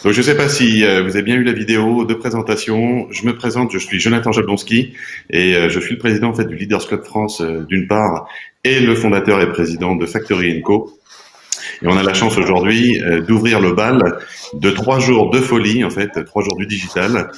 Donc, je ne sais pas si vous avez bien eu la vidéo de présentation. Je me présente, je suis Jonathan Jablonski et je suis le président en fait du Leaders Club France d'une part et le fondateur et président de Factory Co. Et on a la chance aujourd'hui d'ouvrir le bal de 3 jours de folie, en fait, 3 jours du digital,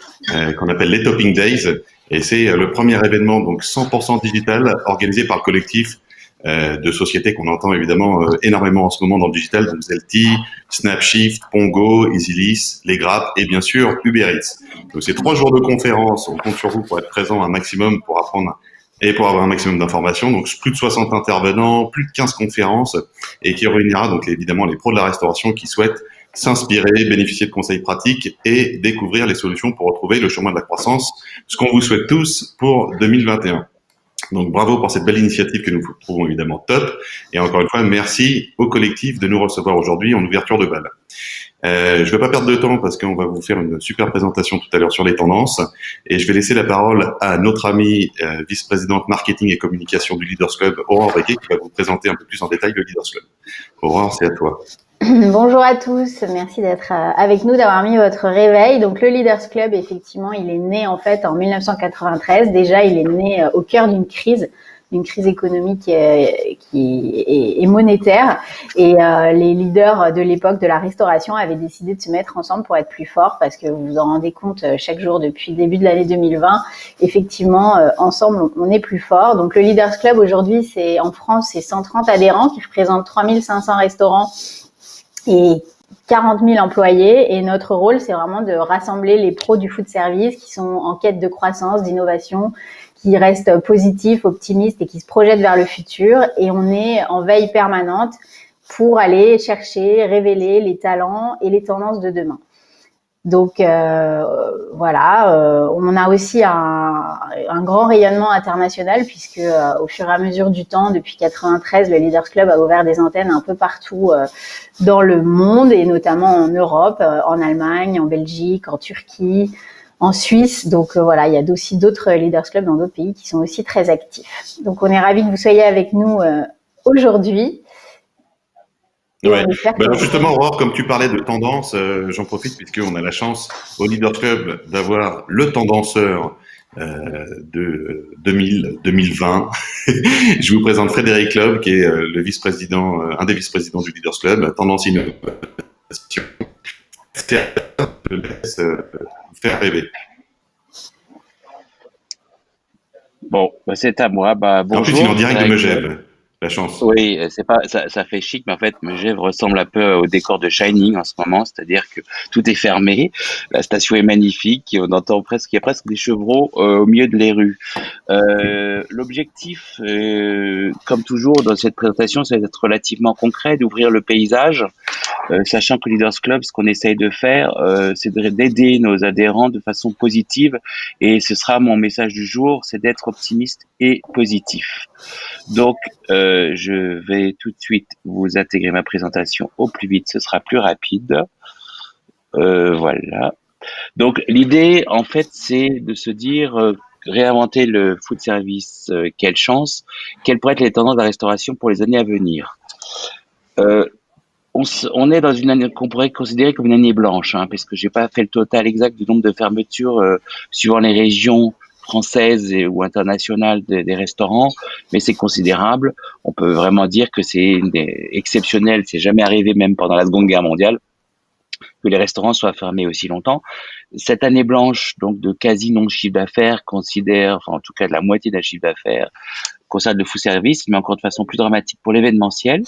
qu'on appelle les Topping Days. Et c'est le premier événement, donc 100% digital, organisé par le collectif de sociétés qu'on entend évidemment énormément en ce moment dans le digital, donc Zelty, Snapshift, Pongo, EasyList, Les Grappes et bien sûr Uber Eats. Donc c'est 3 jours de conférence, on compte sur vous pour être présent un maximum, pour apprendre et pour avoir un maximum d'informations. Donc plus de 60 intervenants, plus de 15 conférences et qui réunira donc évidemment les pros de la restauration qui souhaitent s'inspirer, bénéficier de conseils pratiques et découvrir les solutions pour retrouver le chemin de la croissance, ce qu'on vous souhaite tous pour 2021. Donc bravo pour cette belle initiative que nous trouvons évidemment top. Et encore une fois, merci au collectif de nous recevoir aujourd'hui en ouverture de bal. Je ne vais pas perdre de temps parce qu'on va vous faire une super présentation tout à l'heure sur les tendances. Et je vais laisser la parole à notre amie vice-présidente marketing et communication du Leaders Club, Aurore Baguet, qui va vous présenter un peu plus en détail le Leaders Club. Aurore, c'est à toi. Bonjour à tous, merci d'être avec nous, d'avoir mis votre réveil. Donc le Leaders Club, effectivement, il est né en fait en 1993. Déjà, il est né au cœur d'une crise économique qui est monétaire. Et les leaders de l'époque de la restauration avaient décidé de se mettre ensemble pour être plus forts, parce que vous vous en rendez compte chaque jour depuis le début de l'année 2020. Effectivement, ensemble, on est plus fort. Donc le Leaders Club, aujourd'hui, en France, c'est 130 adhérents qui représentent 3500 restaurants et 40 000 employés. Et notre rôle, c'est vraiment de rassembler les pros du food service qui sont en quête de croissance, d'innovation, qui restent positifs, optimistes et qui se projettent vers le futur. Et on est en veille permanente pour aller chercher, révéler les talents et les tendances de demain. Donc voilà, on a aussi un grand rayonnement international, puisque au fur et à mesure du temps, depuis 93, le Leaders Club a ouvert des antennes un peu partout dans le monde, et notamment en Europe, en Allemagne, en Belgique, en Turquie, en Suisse. Donc voilà, il y a aussi d'autres Leaders Club dans d'autres pays qui sont aussi très actifs. Donc on est ravis que vous soyez avec nous aujourd'hui. Ouais. Alors justement, Aurore, comme tu parlais de tendance, j'en profite puisqu'on a la chance au Leaders Club d'avoir le tendanceur de 2020. Je vous présente Frédéric Loeb, qui est le vice-président, un des vice-présidents du Leaders Club, tendance innovation. Je te laisse vous faire rêver. Bon, c'est à moi. Bonjour. En plus, il est en direct de Megève. La chance. Oui, c'est pas ça fait chic, mais en fait, Megève ressemble un peu au décor de Shining en ce moment, c'est-à-dire que tout est fermé, la station est magnifique, on entend presque, il y a presque des chevreaux au milieu de les rues. L'objectif, comme toujours dans cette présentation, c'est d'être relativement concret, d'ouvrir le paysage, sachant que Leaders Club, ce qu'on essaye de faire, c'est d'aider nos adhérents de façon positive, et ce sera mon message du jour, c'est d'être optimiste et positif. Donc, je vais tout de suite vous intégrer ma présentation au plus vite, ce sera plus rapide. Voilà. Donc, l'idée, en fait, c'est de se dire, réinventer le food service, quelle chance, quelles pourraient être les tendances de la restauration pour les années à venir. On est dans une année qu'on pourrait considérer comme une année blanche, hein, parce que j'ai pas fait le total exact du nombre de fermetures suivant les régions françaises ou internationales des restaurants, mais c'est considérable. On peut vraiment dire que c'est exceptionnel, c'est jamais arrivé même pendant la Seconde Guerre mondiale que les restaurants soient fermés aussi longtemps. Cette année blanche, donc de quasi non chiffre d'affaires, enfin en tout cas de la moitié d'un chiffre d'affaires, concerne le food service, mais encore de façon plus dramatique pour l'événementiel,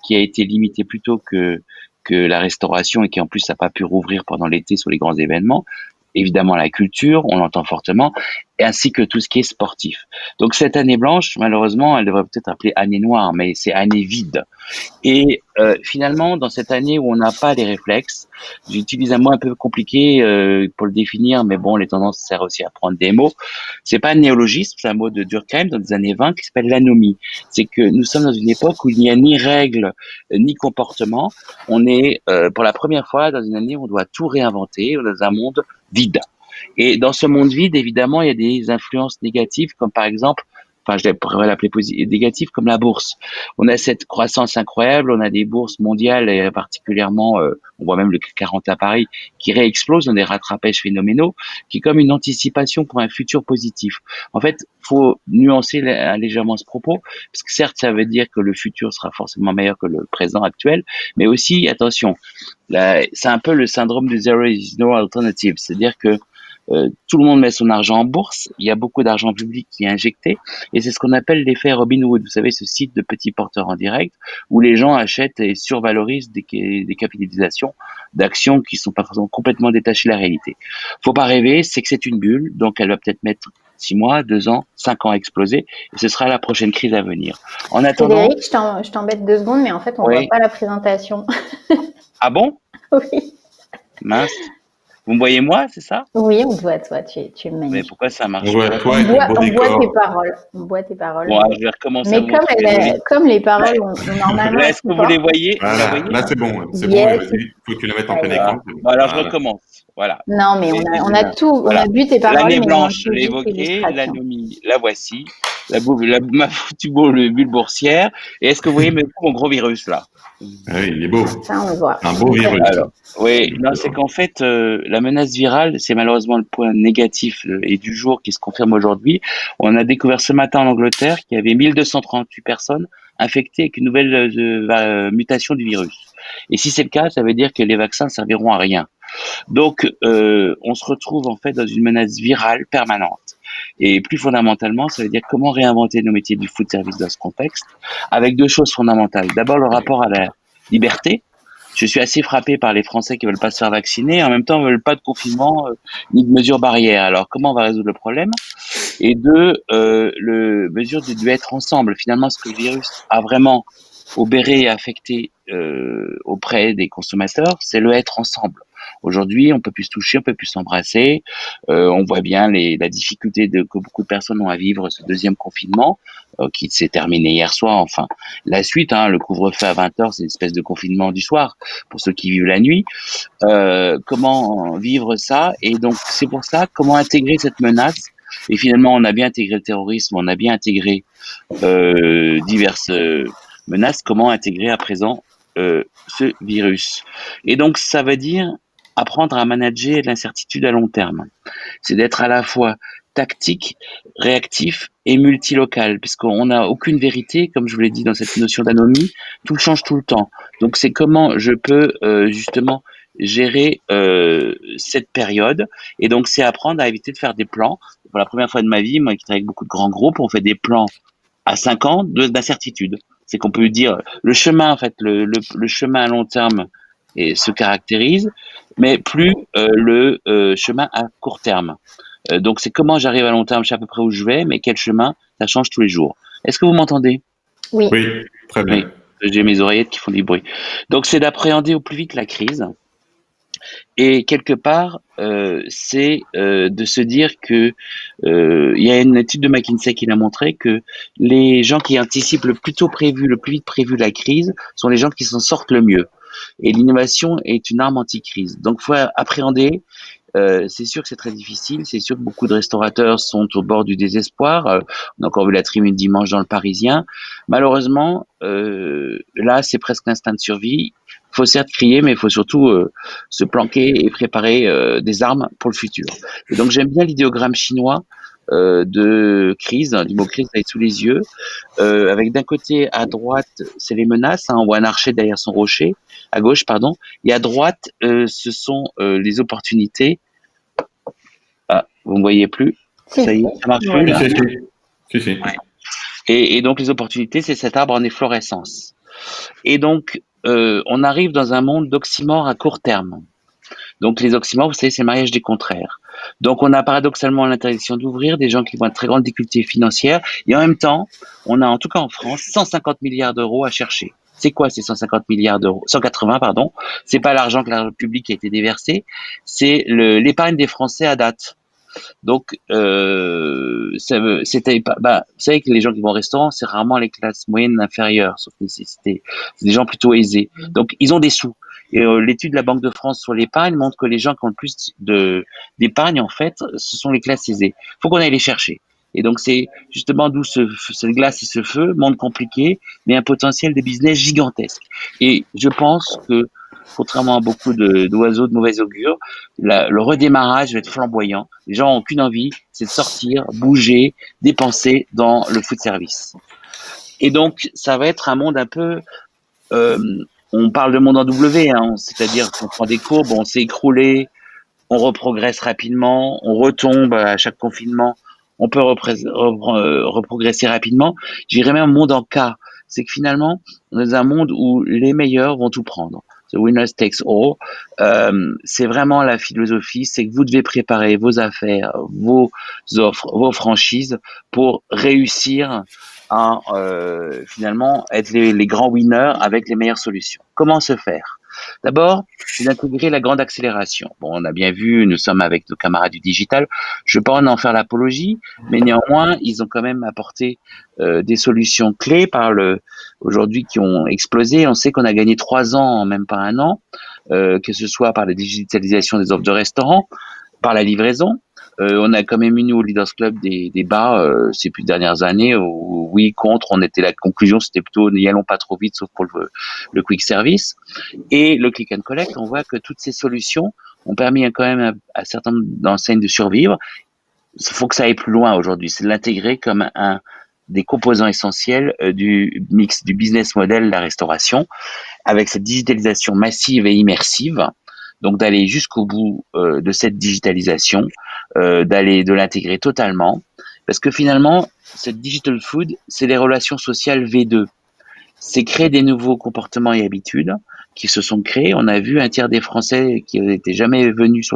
qui a été limité plutôt que la restauration, et qui en plus n'a pas pu rouvrir pendant l'été sur les grands événements. Évidemment la culture, on l'entend fortement, ainsi que tout ce qui est sportif. Donc cette année blanche, malheureusement, elle devrait peut-être appeler année noire, mais c'est année vide. Et finalement, dans cette année où on n'a pas les réflexes, j'utilise un mot un peu compliqué pour le définir, mais bon, les tendances servent aussi à prendre des mots. C'est pas un néologisme, c'est un mot de Durkheim dans les années 20 qui s'appelle l'anomie. C'est que nous sommes dans une époque où il n'y a ni règles ni comportement. On est pour la première fois dans une année où on doit tout réinventer, dans un monde vide. Et dans ce monde vide, évidemment, il y a des influences négatives, comme par exemple enfin je pourrais l'appeler négatif, comme la bourse. On a cette croissance incroyable, on a des bourses mondiales et particulièrement, on voit même le CAC 40 à Paris qui réexplose, on a des rattrapages phénoménaux, qui est comme une anticipation pour un futur positif. En fait, faut nuancer légèrement ce propos, parce que certes, ça veut dire que le futur sera forcément meilleur que le présent actuel, mais aussi, attention, c'est un peu le syndrome du zero is no alternative, c'est-à-dire que tout le monde met son argent en bourse, il y a beaucoup d'argent public qui est injecté, et c'est ce qu'on appelle l'effet Robinhood. Vous savez, ce site de petits porteurs en direct, où les gens achètent et survalorisent des capitalisations d'actions qui sont pas forcément complètement détachées de la réalité. Faut pas rêver, c'est que c'est une bulle, donc elle va peut-être mettre 6 mois, 2 ans, 5 ans à exploser, et ce sera la prochaine crise à venir. En attendant... Frédéric, je t'embête 2 secondes, mais en fait, on voit pas la présentation. Ah bon? Oui. Mince. Vous me voyez moi, c'est ça? Oui, on te voit, toi, tu es magnifique. Mais pourquoi ça marche On voit pas? toi avec le beau On voit décor. tes paroles. On voit tes paroles. Bon, alors, je vais recommencer. Mais comme les paroles, normalement. Là, est-ce que vous les voyez? Vous la Voilà, voyez? là c'est bon, c'est Yes. bon. Il faut que tu la mettes en plein Voilà. écran. Bon, alors je Voilà. recommence. Voilà. Non, mais on a tout. Voilà. On a vu tes paroles. L'année mais blanche, on je l'ai manque juste évoquée, l'illustration. l'anomie, la voici, ma foutue bulle boursière. Et est-ce que vous voyez mon gros virus là? Ah oui, il est beau. Ça, on le voit. Un beau virus. Alors, oui, non, c'est qu'en fait, la menace virale, c'est malheureusement le point négatif et du jour qui se confirme aujourd'hui. On a découvert ce matin en Angleterre qu'il y avait 1238 personnes infectées avec une nouvelle mutation du virus. Et si c'est le cas, ça veut dire que les vaccins serviront à rien. Donc, on se retrouve en fait dans une menace virale permanente. Et plus fondamentalement, ça veut dire comment réinventer nos métiers du food service dans ce contexte, avec 2 choses fondamentales. D'abord, le rapport à la liberté. Je suis assez frappé par les Français qui veulent pas se faire vacciner, en même temps, ils veulent pas de confinement ni de mesures barrières. Alors, comment on va résoudre le problème? Et 2, le mesure du être ensemble. Finalement, ce que le virus a vraiment obéré et affecté auprès des consommateurs, c'est le être ensemble. Aujourd'hui, on peut plus se toucher, on peut plus s'embrasser. On voit bien la difficulté que beaucoup de personnes ont à vivre ce deuxième confinement qui s'est terminé hier soir. Enfin, la suite, le couvre-feu à 20h, c'est une espèce de confinement du soir pour ceux qui vivent la nuit. Comment vivre ça? Et donc, c'est pour ça, comment intégrer cette menace? Et finalement, on a bien intégré le terrorisme, on a bien intégré diverses menaces. Comment intégrer à présent ce virus? Et donc, ça veut dire apprendre à manager l'incertitude à long terme. C'est d'être à la fois tactique, réactif et multilocal, puisqu'on n'a aucune vérité, comme je vous l'ai dit dans cette notion d'anomie, tout change tout le temps. Donc c'est comment je peux justement gérer cette période, et donc c'est apprendre à éviter de faire des plans. Pour la première fois de ma vie, moi qui travaille avec beaucoup de grands groupes, on fait des plans à 5 ans d'incertitude. C'est qu'on peut dire le chemin, en fait, le chemin à long terme se caractérise, mais plus le chemin à court terme. Donc c'est comment j'arrive à long terme, je sais à peu près où je vais, mais quel chemin, ça change tous les jours. Est-ce que vous m'entendez? Oui. Oui, très bien. Oui, j'ai mes oreillettes qui font du bruit. Donc c'est d'appréhender au plus vite la crise. Et quelque part, c'est de se dire que il y a une étude de McKinsey qui l'a montré que les gens qui anticipent le plus vite prévu la crise sont les gens qui s'en sortent le mieux. Et l'innovation est une arme anti-crise. Donc, faut appréhender. C'est sûr que c'est très difficile. C'est sûr que beaucoup de restaurateurs sont au bord du désespoir. On a encore vu la tribune dimanche dans le Parisien. Malheureusement, là, c'est presque l'instinct de survie. Il faut certes crier, mais il faut surtout se planquer et préparer des armes pour le futur. Et donc, j'aime bien l'idéogramme chinois de crise, du mot crise, sous les yeux, avec d'un côté à droite, c'est les menaces, on voit un archer derrière son rocher, à gauche, pardon, et à droite, ce sont les opportunités. Ah, vous me voyez plus? Ça y est, ça marche plus, là. Si. Ouais. Et donc les opportunités, c'est cet arbre en efflorescence. Et donc, on arrive dans un monde d'oxymores à court terme. Donc les oxymores, vous savez, c'est le mariage des contraires. Donc on a paradoxalement l'interdiction d'ouvrir, des gens qui vont à très grande difficulté financière, et en même temps, on a en tout cas en France 150 milliards d'euros à chercher. C'est quoi ces 150 milliards d'euros? 180, pardon. C'est pas l'argent que la République a été déversé, c'est l'épargne des Français à date. Donc, vous savez que les gens qui vont au restaurant, c'est rarement les classes moyennes inférieures, sauf nécessité. C'est des gens plutôt aisés. Donc, ils ont des sous. Et l'étude de la Banque de France sur l'épargne montre que les gens qui ont le plus d'épargne, en fait, ce sont les classes aisées. Faut qu'on aille les chercher. Et donc c'est justement d'où cette glace et ce feu, monde compliqué, mais un potentiel de business gigantesque. Et je pense que, contrairement à beaucoup d'oiseaux de mauvais augure, le redémarrage va être flamboyant. Les gens n'ont qu'une envie, c'est de sortir, bouger, dépenser dans le food service. Et donc, ça va être un monde un peu... euh, on parle de monde en W, hein, c'est-à-dire qu'on prend des courbes, on s'est écroulé, on reprogresse rapidement, on retombe à chaque confinement, on peut reprogresser rapidement. J'irais même monde en K. C'est que finalement, on est dans un monde où les meilleurs vont tout prendre. The winner takes all. C'est vraiment la philosophie, c'est que vous devez préparer vos affaires, vos offres, vos franchises pour réussir à finalement être les grands winners avec les meilleures solutions. Comment se faire? D'abord, c'est d'intégrer la grande accélération. Bon, on a bien vu, nous sommes avec nos camarades du digital. Je ne veux pas en faire l'apologie, mais néanmoins, ils ont quand même apporté des solutions clés aujourd'hui qui ont explosé. On sait qu'on a gagné 3 ans en même pas un an, que ce soit par la digitalisation des offres de restaurants, par la livraison. On a quand même eu, nous, au Leaders Club, des débats ces plus dernières années où, oui, contre, la conclusion, c'était plutôt n'y allons pas trop vite, sauf pour le quick service. Et le click and collect, on voit que toutes ces solutions ont permis quand même à un certain nombre d'enseignes de survivre. Il faut que ça aille plus loin aujourd'hui, c'est de l'intégrer comme un des composants essentiels du mix du business model de la restauration, avec cette digitalisation massive et immersive. Donc d'aller jusqu'au bout de cette digitalisation, de l'intégrer totalement, parce que finalement, cette digital food, c'est les relations sociales V2. C'est créer des nouveaux comportements et habitudes qui se sont créés. On a vu un tiers des Français qui n'étaient jamais venus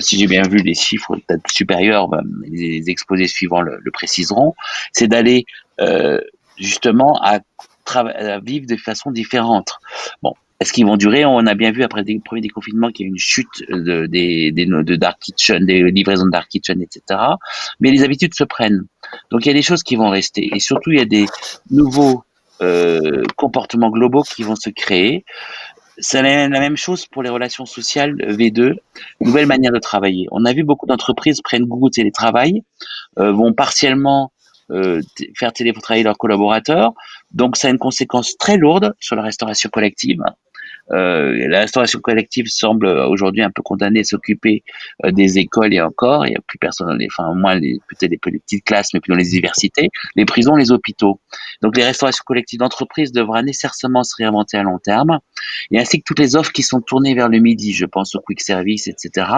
si j'ai bien vu les chiffres peut-être supérieurs, les exposés suivants le préciseront, c'est d'aller justement à vivre de façon différente. Bon, est-ce qu'ils vont durer? On a bien vu après les premiers déconfinements qu'il y a une chute de dark kitchen, des livraisons de dark kitchen, etc. Mais les habitudes se prennent. Donc il y a des choses qui vont rester. Et surtout, il y a des nouveaux comportements globaux qui vont se créer. C'est la même chose pour les relations sociales V2, nouvelle manière de travailler. On a vu beaucoup d'entreprises prennent goût au télétravail, vont partiellement faire télétravailler leurs collaborateurs. Donc, ça a une conséquence très lourde sur la restauration collective. La restauration collective semble aujourd'hui un peu condamnée à s'occuper des écoles et encore, il n'y a plus personne moins peut-être les petites classes, mais plus dans les universités, les prisons, les hôpitaux. Donc les restaurations collectives d'entreprise devraient nécessairement se réinventer à long terme, et ainsi que toutes les offres qui sont tournées vers le midi, je pense au quick service, etc.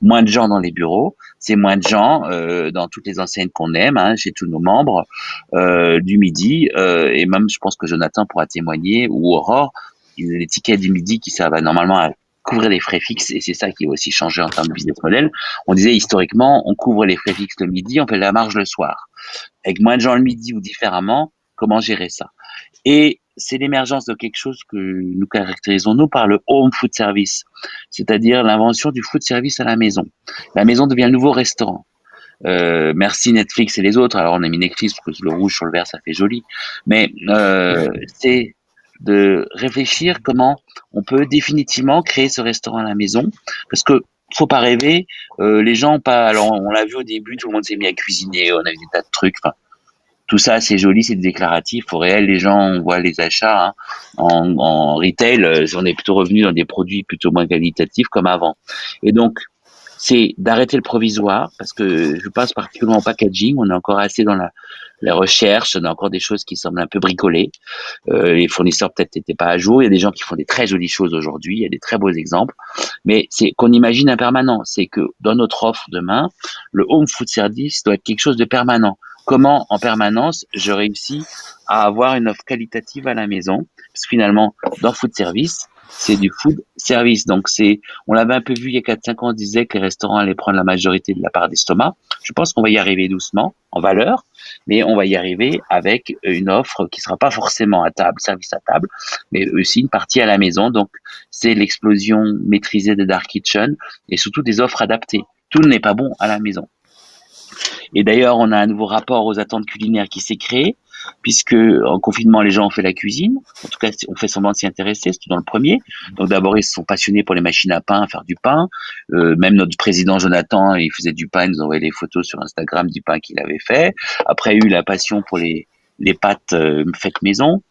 Moins de gens dans les bureaux, c'est moins de gens dans toutes les enseignes qu'on aime, hein, chez tous nos membres du midi, et même je pense que Jonathan pourra témoigner, ou Aurore, les tickets du midi qui servent normalement à couvrir les frais fixes, et c'est ça qui va aussi changer en termes de business model. On disait historiquement, on couvre les frais fixes le midi, on fait la marge le soir. Avec moins de gens le midi ou différemment, comment gérer ça? Et c'est l'émergence de quelque chose que nous caractérisons, nous, par le home food service, c'est-à-dire l'invention du food service à la maison. La maison devient le nouveau restaurant. Merci Netflix et les autres. Alors on a mis Netflix parce que le rouge sur le vert, ça fait joli. Mais c'est de réfléchir comment on peut définitivement créer ce restaurant à la maison, parce que faut pas rêver, les gens pas. Alors on l'a vu au début, tout le monde s'est mis à cuisiner, on a vu des tas de trucs. Enfin, tout ça c'est joli, c'est déclaratif. Au réel, les gens on voit les achats hein, en retail, on est plutôt revenu dans des produits plutôt moins qualitatifs comme avant. Et donc c'est d'arrêter le provisoire, parce que je pense particulièrement au packaging, on est encore assez dans la recherche, on a encore des choses qui semblent un peu bricolées, les fournisseurs peut-être n'étaient pas à jour, il y a des gens qui font des très jolies choses aujourd'hui, il y a des très beaux exemples, mais c'est qu'on imagine un permanent, c'est que dans notre offre demain, le home food service doit être quelque chose de permanent. Comment en permanence je réussis à avoir une offre qualitative à la maison, parce que finalement dans food service, c'est du food service. Donc on l'avait un peu vu il y a 4-5 ans, on disait que les restaurants allaient prendre la majorité de la part d'estomac. Je pense qu'on va y arriver doucement, en valeur, mais on va y arriver avec une offre qui sera pas forcément à table, service à table, mais aussi une partie à la maison. Donc, c'est l'explosion maîtrisée des dark kitchen et surtout des offres adaptées. Tout n'est pas bon à la maison. Et d'ailleurs, on a un nouveau rapport aux attentes culinaires qui s'est créé. puisque en confinement, les gens ont fait la cuisine. En tout cas, on fait semblant de s'y intéresser, surtout dans le premier. Donc d'abord, ils se sont passionnés pour les machines à pain, à faire du pain. Même notre président Jonathan, il faisait du pain, il nous envoyait des photos sur Instagram du pain qu'il avait fait. Après, il y a eu la passion pour les pâtes faites maison.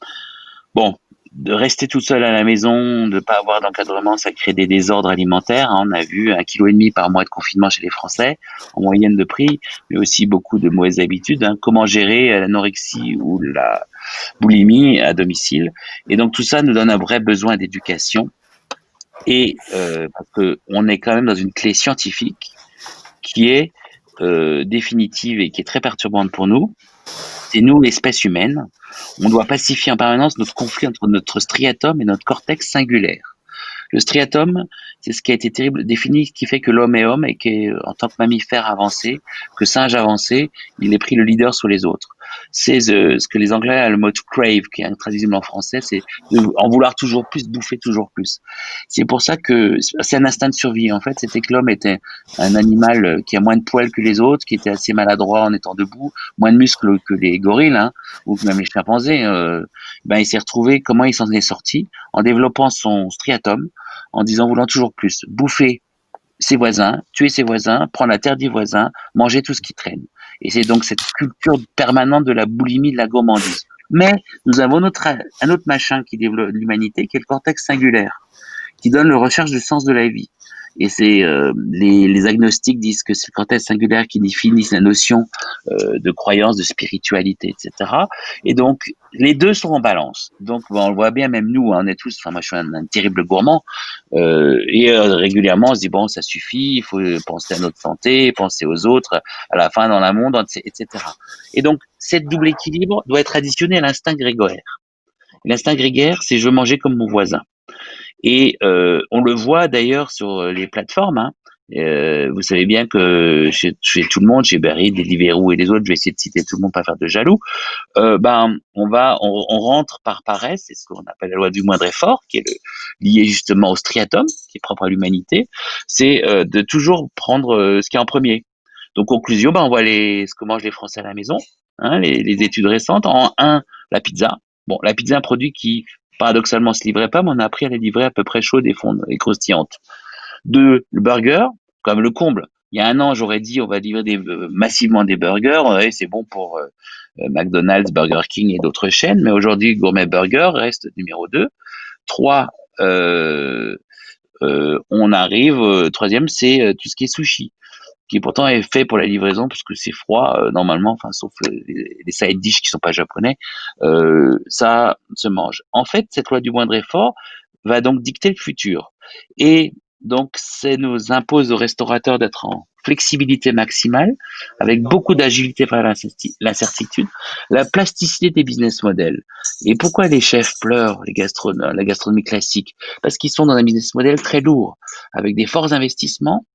Bon, de rester tout seul à la maison, de pas avoir d'encadrement, ça crée des désordres alimentaires. Hein. On a vu 1,5 kg par mois de confinement chez les Français, en moyenne de prix, mais aussi beaucoup de mauvaises habitudes. Hein. Comment gérer l'anorexie ou la boulimie à domicile. Et donc tout ça nous donne un vrai besoin d'éducation. Et parce que on est quand même dans une clé scientifique qui est définitive et qui est très perturbante pour nous. C'est nous, l'espèce humaine. On doit pacifier en permanence notre conflit entre notre striatum et notre cortex singulaire. Le striatum, c'est ce qui a été défini, qui fait que l'homme est homme et qu'en tant que mammifère avancé, que singe avancé, il est pris le leader sur les autres. C'est ce que les Anglais ont le mot to crave, qui est intraduisible en français, c'est en vouloir toujours plus, bouffer toujours plus. C'est pour ça que c'est un instinct de survie. En fait, c'était que l'homme était un animal qui a moins de poils que les autres, qui était assez maladroit en étant debout, moins de muscles que les gorilles, hein, ou même les chimpanzés. Il s'est retrouvé, comment il s'en est sorti, en développant son striatum, en disant voulant toujours plus, bouffer ses voisins, tuer ses voisins, prendre la terre des voisins, manger tout ce qui traîne. Et c'est donc cette culture permanente de la boulimie, de la gourmandise. Mais nous avons un autre machin qui développe l'humanité, qui est le cortex singulaire, qui donne la recherche du sens de la vie. Et c'est les agnostiques disent que c'est le cortex singulaire qui définit la notion de croyance, de spiritualité, etc. Et donc les deux sont en balance. Donc on le voit bien, même nous, hein, on est tous. Enfin, moi, je suis un terrible gourmand régulièrement, on se dit bon, ça suffit, il faut penser à notre santé, penser aux autres, à la fin dans la monde, etc. Et donc cette double équilibre doit être additionné à l'instinct grégaire. L'instinct grégaire, c'est je veux manger comme mon voisin. Et on le voit d'ailleurs sur les plateformes. Hein. Vous savez bien que chez tout le monde, chez Berry, Deliveroo et les autres, je vais essayer de citer tout le monde, pas faire de jaloux. On rentre par paresse, c'est ce qu'on appelle la loi du moindre effort, qui est liée justement au striatum, qui est propre à l'humanité. C'est de toujours prendre ce qui est en premier. Donc conclusion, on voit ce que mangent les Français à la maison. Hein, les études récentes. En un, la pizza. Bon, la pizza est un produit qui paradoxalement se livrait pas, mais on a appris à la livrer à peu près chaude et croustillante. 2, le burger, comme le comble. Il y a un an, j'aurais dit, on va livrer massivement des burgers. Ouais, c'est bon pour McDonald's, Burger King et d'autres chaînes. Mais aujourd'hui, Gourmet Burger reste numéro 2. 3, on arrive, troisième, c'est tout ce qui est sushi, qui pourtant est fait pour la livraison parce que c'est froid normalement, enfin sauf les side dish qui sont pas japonais, ça se mange. En fait, cette loi du moindre effort va donc dicter le futur. Et donc, ça nous impose aux restaurateurs d'être en flexibilité maximale, avec beaucoup d'agilité par l'incertitude, la plasticité des business models. Et pourquoi les chefs pleurent, la gastronomie classique? Parce qu'ils sont dans un business model très lourd, avec des forts investissements,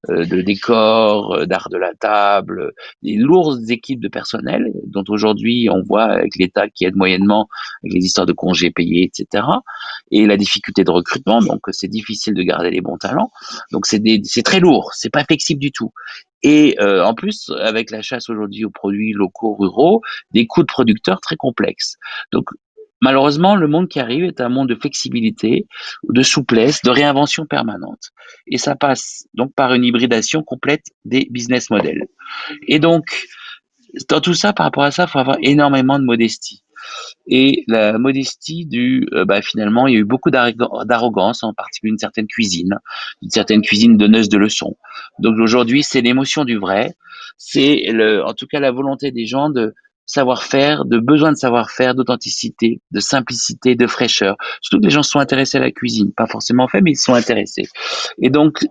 de décors, d'art de la table, des lourdes équipes de personnel dont aujourd'hui on voit avec l'État qui aide moyennement avec les histoires de congés payés, etc. Et la difficulté de recrutement, donc c'est difficile de garder les bons talents. Donc c'est très lourd, c'est pas flexible du tout. Et en plus, avec la chasse aujourd'hui aux produits locaux, ruraux, des coûts de producteurs très complexes. Donc malheureusement, le monde qui arrive est un monde de flexibilité, de souplesse, de réinvention permanente. Et ça passe donc par une hybridation complète des business models. Et donc, dans tout ça, par rapport à ça, il faut avoir énormément de modestie. Et la modestie finalement, il y a eu beaucoup d'arrogance, en particulier une certaine cuisine donneuse de leçons. Donc aujourd'hui, c'est l'émotion du vrai, c'est en tout cas la volonté des gens de savoir-faire, de besoin de savoir-faire, d'authenticité, de simplicité, de fraîcheur. Surtout que les gens sont intéressés à la cuisine, pas forcément fait, mais ils sont intéressés. Et donc,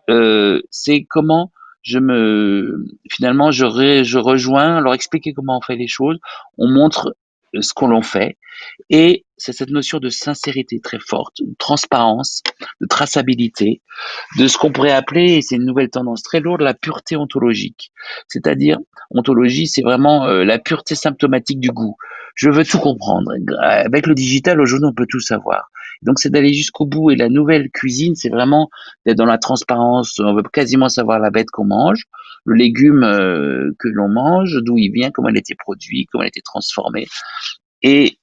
c'est comment finalement, je rejoins, leur expliquer comment on fait les choses, on montre ce qu'on l'on fait. Et c'est cette notion de sincérité très forte, de transparence, de traçabilité, de ce qu'on pourrait appeler, et c'est une nouvelle tendance très lourde, la pureté ontologique. C'est-à-dire, ontologie, c'est vraiment la pureté symptomatique du goût. Je veux tout comprendre. Avec le digital, aujourd'hui, on peut tout savoir. Donc, c'est d'aller jusqu'au bout. Et la nouvelle cuisine, c'est vraiment d'être dans la transparence. On veut quasiment savoir la bête qu'on mange, le légume que l'on mange, d'où il vient, comment il a été produit, comment il a été transformé. et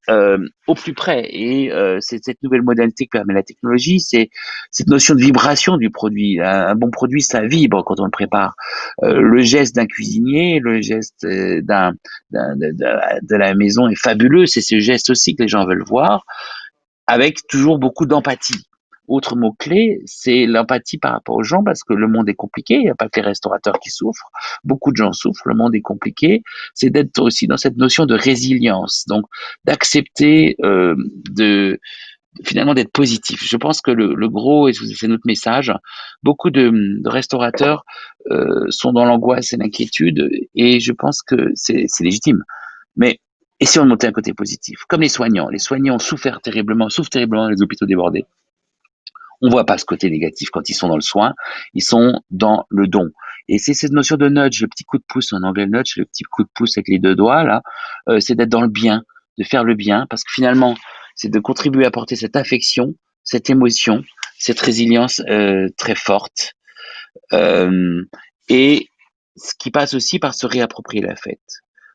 au plus près. Et c'est cette nouvelle modalité que permet la technologie, c'est cette notion de vibration du produit. Un bon produit, ça vibre quand on le prépare. Le geste d'un cuisinier, le geste de la maison est fabuleux. C'est ce geste aussi que les gens veulent voir, avec toujours beaucoup d'empathie. Autre mot-clé, c'est l'empathie par rapport aux gens, parce que le monde est compliqué, il n'y a pas que les restaurateurs qui souffrent, beaucoup de gens souffrent, le monde est compliqué, c'est d'être aussi dans cette notion de résilience, donc d'accepter finalement d'être positif. Je pense que le gros, et c'est notre message, beaucoup de restaurateurs sont dans l'angoisse et l'inquiétude, et je pense que c'est légitime. Mais et si on montait un côté positif, comme les soignants souffrent terriblement dans les hôpitaux débordés. On voit pas ce côté négatif quand ils sont dans le soin, ils sont dans le don. Et c'est cette notion de nudge, le petit coup de pouce, en anglais nudge, le petit coup de pouce avec les deux doigts là, c'est d'être dans le bien, de faire le bien, parce que finalement, c'est de contribuer à apporter cette affection, cette émotion, cette résilience très forte, et ce qui passe aussi par se réapproprier la fête,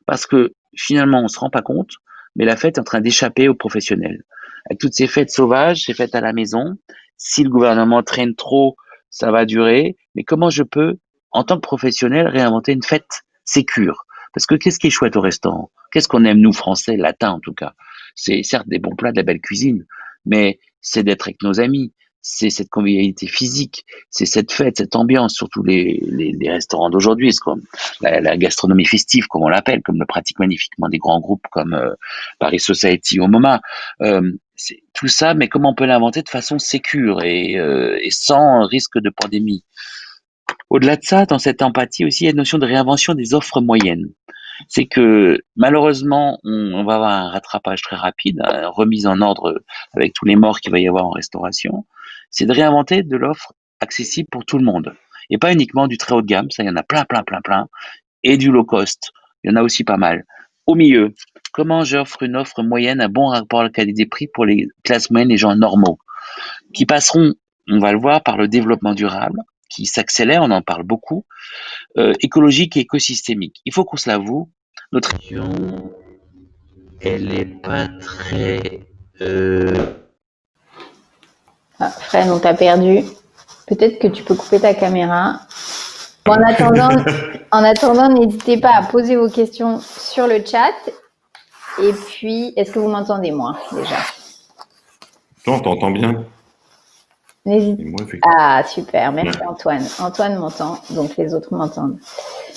parce que finalement, on se rend pas compte, mais la fête est en train d'échapper aux professionnels. Avec toutes ces fêtes sauvages, ces fêtes à la maison, si le gouvernement traîne trop, ça va durer. Mais comment je peux, en tant que professionnel, réinventer une fête sécure? Parce que qu'est-ce qui est chouette au restaurant? Qu'est-ce qu'on aime, nous, Français, latins en tout cas? C'est certes des bons plats, de la belle cuisine, mais c'est d'être avec nos amis, c'est cette convivialité physique, c'est cette fête, cette ambiance, surtout les restaurants d'aujourd'hui, c'est comme la gastronomie festive, comme on l'appelle, comme le pratiquent magnifiquement des grands groupes comme Paris Society ou MoMA. C'est tout ça, mais comment on peut l'inventer de façon sécure et sans risque de pandémie. Au-delà de ça, dans cette empathie aussi, il y a une notion de réinvention des offres moyennes. C'est que malheureusement, on va avoir un rattrapage très rapide, une remise en ordre avec tous les morts qu'il va y avoir en restauration. C'est de réinventer de l'offre accessible pour tout le monde. Et pas uniquement du très haut de gamme, ça il y en a plein, et du low cost, il y en a aussi pas mal. Au milieu, comment j'offre une offre moyenne, un bon rapport à la qualité-prix pour les classes moyennes, les gens normaux, qui passeront, on va le voir, par le développement durable, qui s'accélère, on en parle beaucoup, écologique et écosystémique. Il faut qu'on se l'avoue, notre région, elle est pas très... Fred, on t'a perdu. Peut-être que tu peux couper ta caméra. Bon, en attendant, n'hésitez pas à poser vos questions sur le chat. Et puis, est-ce que vous m'entendez, moi, déjà? On t'entend bien. Ah, super. Merci, Antoine. Antoine m'entend, donc les autres m'entendent.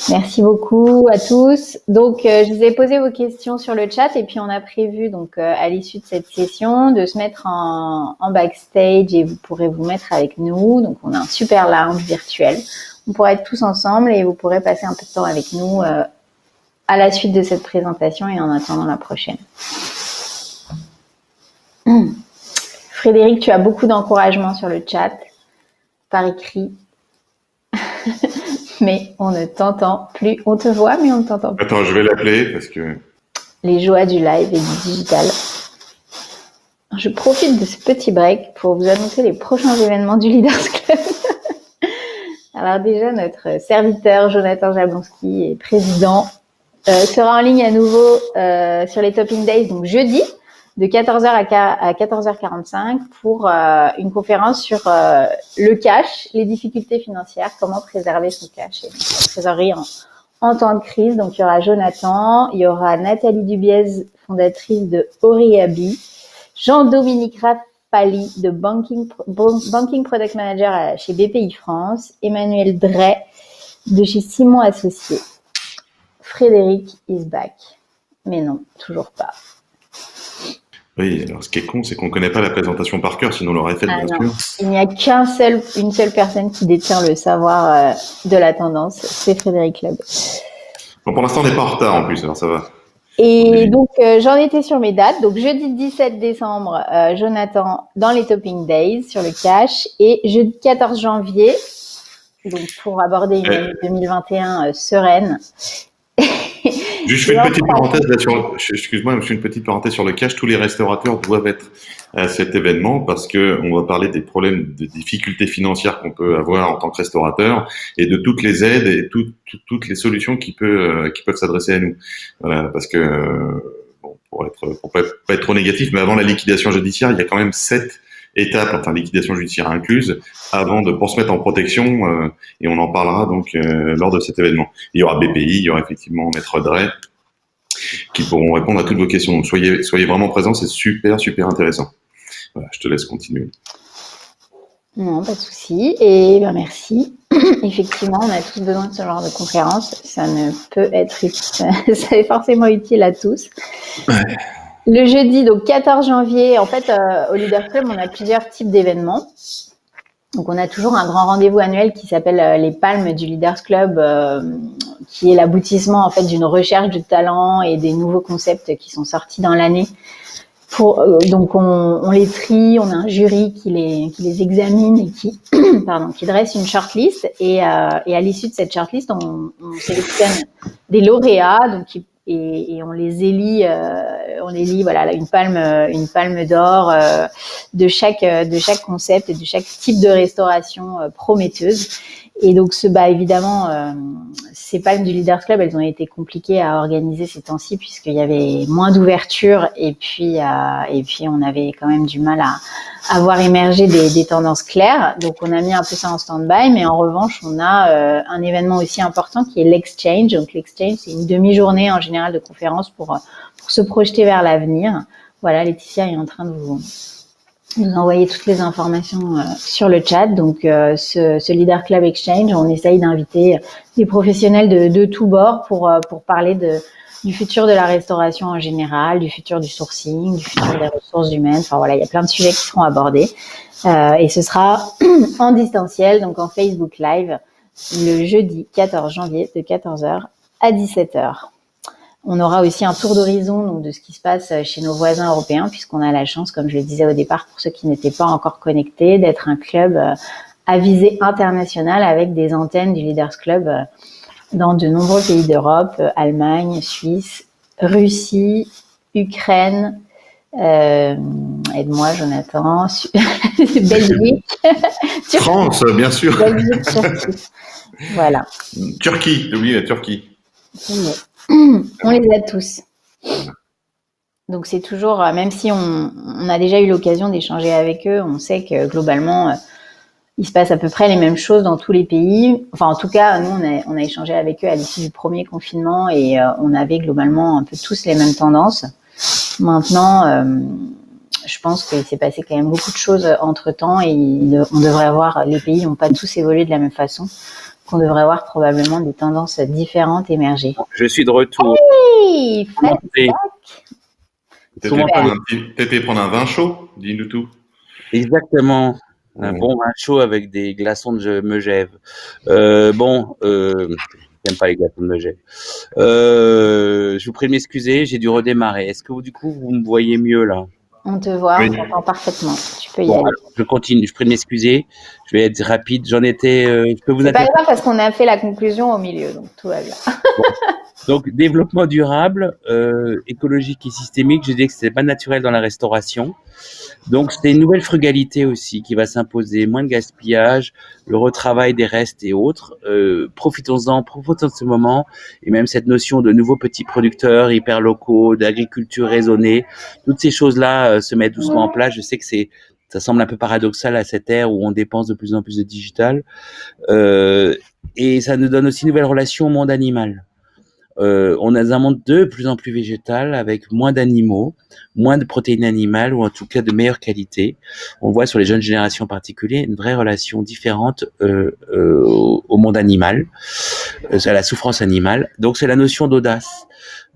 Merci beaucoup à tous. Donc, je vous ai posé vos questions sur le chat et puis on a prévu, donc, à l'issue de cette session, de se mettre en backstage et vous pourrez vous mettre avec nous. Donc, on a un super lounge virtuel. On pourra être tous ensemble et vous pourrez passer un peu de temps avec nous à la suite de cette présentation et en attendant la prochaine. Frédéric, tu as beaucoup d'encouragement sur le chat, par écrit, mais on ne t'entend plus. On te voit, mais on ne t'entend plus. Attends, je vais l'appeler parce que... Les joies du live et du digital. Je profite de ce petit break pour vous annoncer les prochains événements du Leaders Club. Alors déjà, notre serviteur Jonathan Jablonski et président sera en ligne à nouveau sur les Topping Days, donc jeudi, de 14h à 14h45 pour une conférence sur le cash, les difficultés financières, comment préserver son cash et sa trésorerie en temps de crise. Donc, il y aura Jonathan, il y aura Nathalie Dubiez, fondatrice de Oriabi, Jean-Dominique Raffali de Banking Product Manager chez BPI France, Emmanuel Drey de chez Simon Associés. Frédéric is back. Mais non, toujours pas. Oui, alors ce qui est con, c'est qu'on ne connaît pas la présentation par cœur, sinon on l'aurait fait, bien sûr. Il n'y a une seule personne qui détient le savoir de la tendance, c'est Frédéric Loeb. Bon, pour l'instant, on n'est pas en retard en plus, alors ça va. Et donc, j'en étais sur mes dates. Donc, jeudi 17 décembre, Jonathan dans les Topping Days sur le cash. Et jeudi 14 janvier, donc pour aborder une année 2021 sereine. Je fais une petite parenthèse là excuse-moi, je fais une petite parenthèse sur le cash. Tous les restaurateurs doivent être à cet événement parce que on va parler des problèmes, des difficultés financières qu'on peut avoir en tant que restaurateur et de toutes les aides et toutes les solutions qui peuvent s'adresser à nous. Voilà, parce que bon, pour pas être trop négatif, mais avant la liquidation judiciaire, il y a quand même 7 étapes, enfin liquidation judiciaire incluse, pour se mettre en protection, et on en parlera donc lors de cet événement. Il y aura BPI, il y aura effectivement Maître Dray, qui pourront répondre à toutes vos questions. Donc soyez vraiment présents, c'est super intéressant. Voilà, je te laisse continuer. Non, pas de souci. Et ben merci. Effectivement, on a tous besoin de ce genre de conférence. Ça ne peut être ça est forcément utile à tous. Ouais. Le jeudi, donc 14 janvier, en fait, au Leaders Club, on a plusieurs types d'événements. Donc, on a toujours un grand rendez-vous annuel qui s'appelle les Palmes du Leaders Club, qui est l'aboutissement en fait d'une recherche de talent et des nouveaux concepts qui sont sortis dans l'année. Donc, on les trie, on a un jury qui les examine et qui dresse une shortlist. Et à l'issue de cette shortlist, on sélectionne des lauréats, donc et on les élit, voilà, une palme d'or de chaque concept et de chaque type de restauration prometteuse. Et donc évidemment, ces palmes du Leaders Club, elles ont été compliquées à organiser ces temps-ci puisqu'il y avait moins d'ouverture et puis on avait quand même du mal à voir émerger des tendances claires. Donc on a mis un peu ça en stand-by, mais en revanche, on a un événement aussi important qui est l'Exchange. Donc l'Exchange, c'est une demi-journée en général de conférence pour se projeter vers l'avenir. Voilà, Laetitia est en train de vous envoyer toutes les informations sur le chat. Donc, ce Leader Club Exchange, on essaye d'inviter des professionnels de tous bords pour parler du futur de la restauration en général, du futur du sourcing, du futur des ressources humaines. Enfin voilà, il y a plein de sujets qui seront abordés. Et ce sera en distanciel, donc en Facebook Live, le jeudi 14 janvier de 14h à 17h. On aura aussi un tour d'horizon donc de ce qui se passe chez nos voisins européens, puisqu'on a la chance, comme je le disais au départ, pour ceux qui n'étaient pas encore connectés, d'être un club à visée internationale avec des antennes du Leaders Club dans de nombreux pays d'Europe, Allemagne, Suisse, Russie, Ukraine, aide-moi Jonathan, Belgique, France, bien sûr. Belgique, Turquie. Voilà. Turquie, j'ai oublié la Turquie. On les a tous. Donc c'est toujours, même si on a déjà eu l'occasion d'échanger avec eux, on sait que globalement, il se passe à peu près les mêmes choses dans tous les pays. Enfin, en tout cas, nous, on a échangé avec eux à l'issue du premier confinement et on avait globalement un peu tous les mêmes tendances. Maintenant, je pense qu'il s'est passé quand même beaucoup de choses entre-temps et on devrait avoir, les pays n'ont pas tous évolué de la même façon. On devrait avoir probablement des tendances différentes émerger. Je suis de retour. Oui, T'étais prendre un vin chaud, dis-nous tout. Exactement. Un bon vin chaud avec des glaçons de Megève. J'aime pas les glaçons de Megève. Je vous prie de m'excuser, j'ai dû redémarrer. Est-ce que du coup, vous me voyez mieux là? On te voit, oui. On t'entend parfaitement. Tu peux y aller. Alors, je continue, je prie de m'excuser. Je vais être rapide. Je peux vous C'est pas grave parce qu'on a fait la conclusion au milieu, donc tout va bien. Bon. Donc, développement durable, écologique et systémique, je disais que c'était pas naturel dans la restauration. Donc, c'est une nouvelle frugalité aussi qui va s'imposer, moins de gaspillage, le retravail des restes et autres. Profitons de ce moment, et même cette notion de nouveaux petits producteurs hyper locaux, d'agriculture raisonnée, toutes ces choses-là se mettent doucement en place. Je sais que ça semble un peu paradoxal à cette ère où on dépense de plus en plus de digital, et ça nous donne aussi une nouvelle relation au monde animal. On a un monde de plus en plus végétal avec moins d'animaux, moins de protéines animales ou en tout cas de meilleure qualité. On voit sur les jeunes générations en particulier une vraie relation différente au monde animal, à la souffrance animale. Donc c'est la notion d'audace,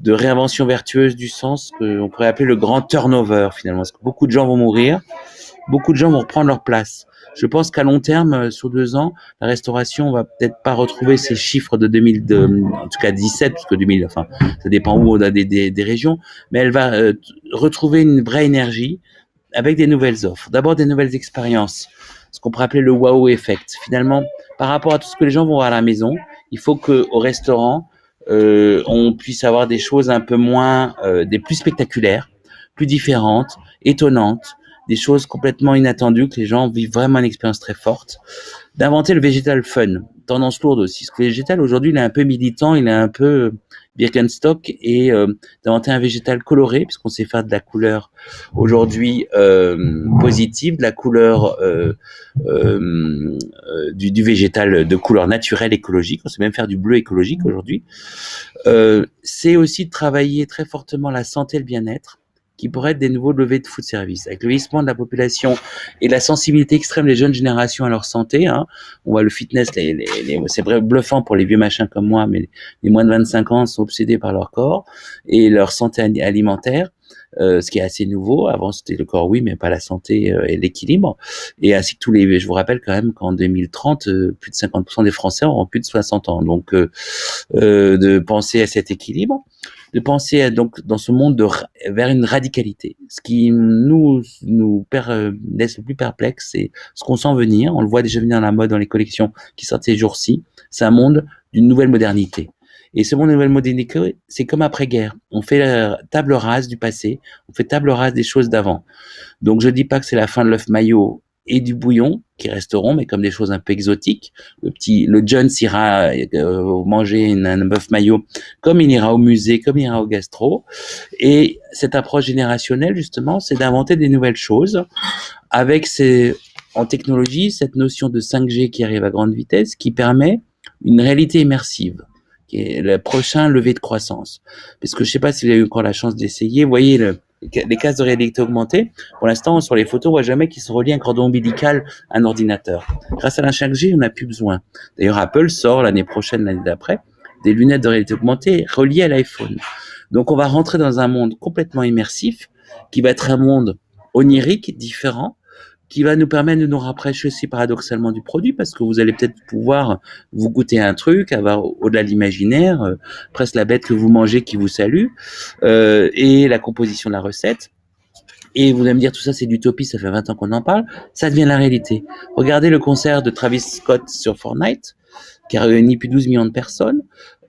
de réinvention vertueuse du sens qu'on pourrait appeler le grand turnover finalement. Parce que beaucoup de gens vont mourir, beaucoup de gens vont reprendre leur place. Je pense qu'à long terme, sur 2 ans, la restauration va peut-être pas retrouver ces chiffres de 2000, en tout cas 17, parce que 2000, enfin, ça dépend où on a des régions, mais elle va retrouver une vraie énergie avec des nouvelles offres. D'abord des nouvelles expériences, ce qu'on pourrait appeler le wow effect. Finalement, par rapport à tout ce que les gens vont voir à la maison, il faut que au restaurant, on puisse avoir des choses un peu moins, des plus spectaculaires, plus différentes, étonnantes, des choses complètement inattendues, que les gens vivent vraiment une expérience très forte, d'inventer le végétal fun. tendance lourde aussi. Ce que le végétal, aujourd'hui, il est un peu militant, il est un peu Birkenstock et d'inventer un végétal coloré, puisqu'on sait faire de la couleur aujourd'hui positive, de la couleur du végétal de couleur naturelle écologique. On sait même faire du bleu écologique aujourd'hui. C'est aussi de travailler très fortement la santé et le bien-être, qui pourraient être des nouveaux levées de food service. Avec le vieillissement de la population et la sensibilité extrême des jeunes générations à leur santé, hein, on voit le fitness, c'est vrai bluffant pour les vieux machins comme moi, mais les moins de 25 ans sont obsédés par leur corps et leur santé alimentaire. Ce qui est assez nouveau. Avant, c'était le corps, oui, mais pas la santé et l'équilibre. Et ainsi que tous les, je vous rappelle quand même qu'en 2030, plus de 50% des Français auront plus de 60 ans. Donc, de penser à cet équilibre, de penser donc dans ce monde vers une radicalité. Ce qui nous laisse le plus perplexe, c'est ce qu'on sent venir. On le voit déjà venir dans la mode, dans les collections qui sortent ces jours-ci. C'est un monde d'une nouvelle modernité. Et ce monde de nouvelle modernité, c'est comme après-guerre. On fait la table rase du passé, on fait table rase des choses d'avant. Donc je dis pas que c'est la fin de l'œuf maillot et du bouillon qui resteront, mais comme des choses un peu exotiques. Le John ira manger un bœuf maillot, comme il ira au musée, comme il ira au gastro. Et cette approche générationnelle, justement, c'est d'inventer des nouvelles choses avec en technologie, cette notion de 5G qui arrive à grande vitesse, qui permet une réalité immersive, qui est le prochain levé de croissance. Parce que je sais pas si vous avez eu encore la chance d'essayer, vous voyez les casques de réalité augmentée, pour l'instant, sur les photos, on voit jamais qu'ils sont reliés à un cordon ombilical à un ordinateur. Grâce à la 5G, on n'a plus besoin. D'ailleurs, Apple sort l'année prochaine, l'année d'après, des lunettes de réalité augmentée reliées à l'iPhone. Donc, on va rentrer dans un monde complètement immersif, qui va être un monde onirique, différent, qui va nous permettre de nous rapprocher aussi paradoxalement du produit, parce que vous allez peut-être pouvoir vous goûter un truc, avoir au-delà de l'imaginaire, presque la bête que vous mangez qui vous salue, et la composition de la recette. Et vous allez me dire, tout ça c'est l'utopie, ça fait 20 ans qu'on en parle, ça devient la réalité. Regardez le concert de Travis Scott sur Fortnite, qui a réuni plus de 12 millions de personnes.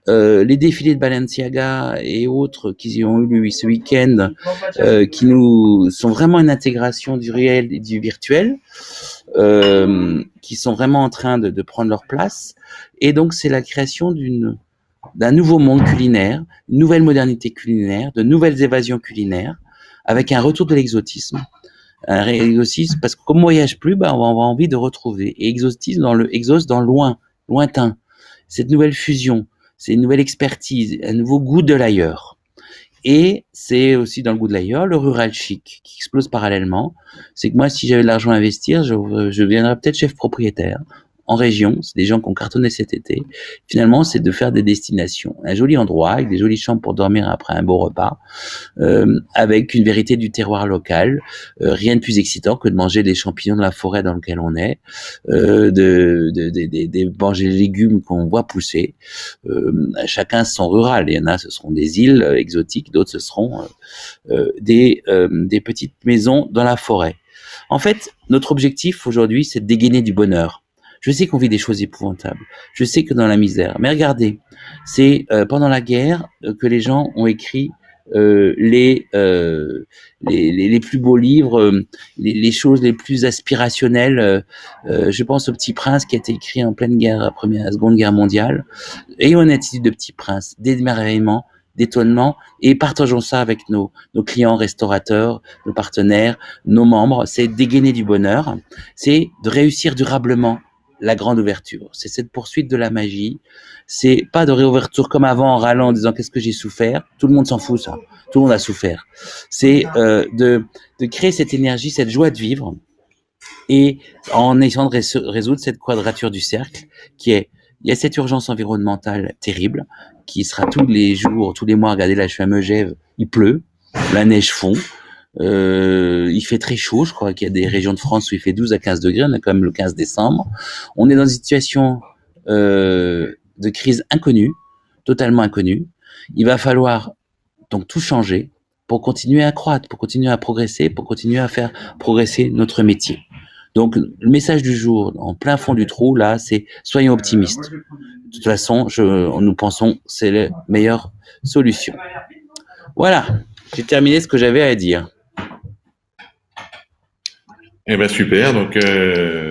Les défilés de Balenciaga et autres qui ont eu lieu ce week-end, qui nous sont vraiment une intégration du réel et du virtuel, qui sont vraiment en train de prendre leur place. Et donc, c'est la création d'un nouveau monde culinaire, une nouvelle modernité culinaire, de nouvelles évasions culinaires, avec un retour de l'exotisme. Un exotisme, parce que comme on voyage plus, on va avoir envie de retrouver. Et exotisme dans le lointain. Cette nouvelle fusion. C'est une nouvelle expertise, un nouveau goût de l'ailleurs. Et c'est aussi dans le goût de l'ailleurs, le rural chic qui explose parallèlement. C'est que moi, si j'avais de l'argent à investir, je deviendrais peut-être chef propriétaire en région. C'est des gens qui ont cartonné cet été. Finalement, c'est de faire des destinations. Un joli endroit avec des jolies chambres pour dormir après un beau repas, avec une vérité du terroir local. Rien de plus excitant que de manger des champignons de la forêt dans laquelle on est, de manger les légumes qu'on voit pousser. Chacun son rural. Il y en a, ce seront des îles exotiques, d'autres ce seront des petites maisons dans la forêt. En fait, notre objectif aujourd'hui, c'est de dégainer du bonheur. Je sais qu'on vit des choses épouvantables. Je sais que dans la misère. Mais regardez, c'est pendant la guerre que les gens ont écrit les plus beaux livres, les choses les plus aspirationnelles. Je pense au Petit Prince qui a été écrit en pleine guerre, Seconde Guerre mondiale. Ayons une attitude de Petit Prince, d'émerveillement, d'étonnement, et partageons ça avec nos clients restaurateurs, nos partenaires, nos membres. C'est dégainer du bonheur, c'est de réussir durablement la grande ouverture. C'est cette poursuite de la magie. C'est pas de réouverture comme avant en râlant en disant qu'est-ce que j'ai souffert. Tout le monde s'en fout, ça. Tout le monde a souffert. C'est de créer cette énergie, cette joie de vivre, et en essayant de résoudre cette quadrature du cercle qui est, il y a cette urgence environnementale terrible qui sera tous les jours, tous les mois. Regardez là, je suis à Megève, il pleut, la neige fond. Il fait très chaud, je crois qu'il y a des régions de France où il fait 12 à 15 degrés, on est quand même le 15 décembre. On est dans une situation de crise inconnue, totalement inconnue. Il va falloir donc tout changer pour continuer à croître, pour continuer à progresser, pour continuer à faire progresser notre métier. Donc le message du jour, en plein fond du trou, là, c'est soyons optimistes. De toute façon, nous pensons que c'est la meilleure solution. Voilà, j'ai terminé ce que j'avais à dire. Eh ben super. Donc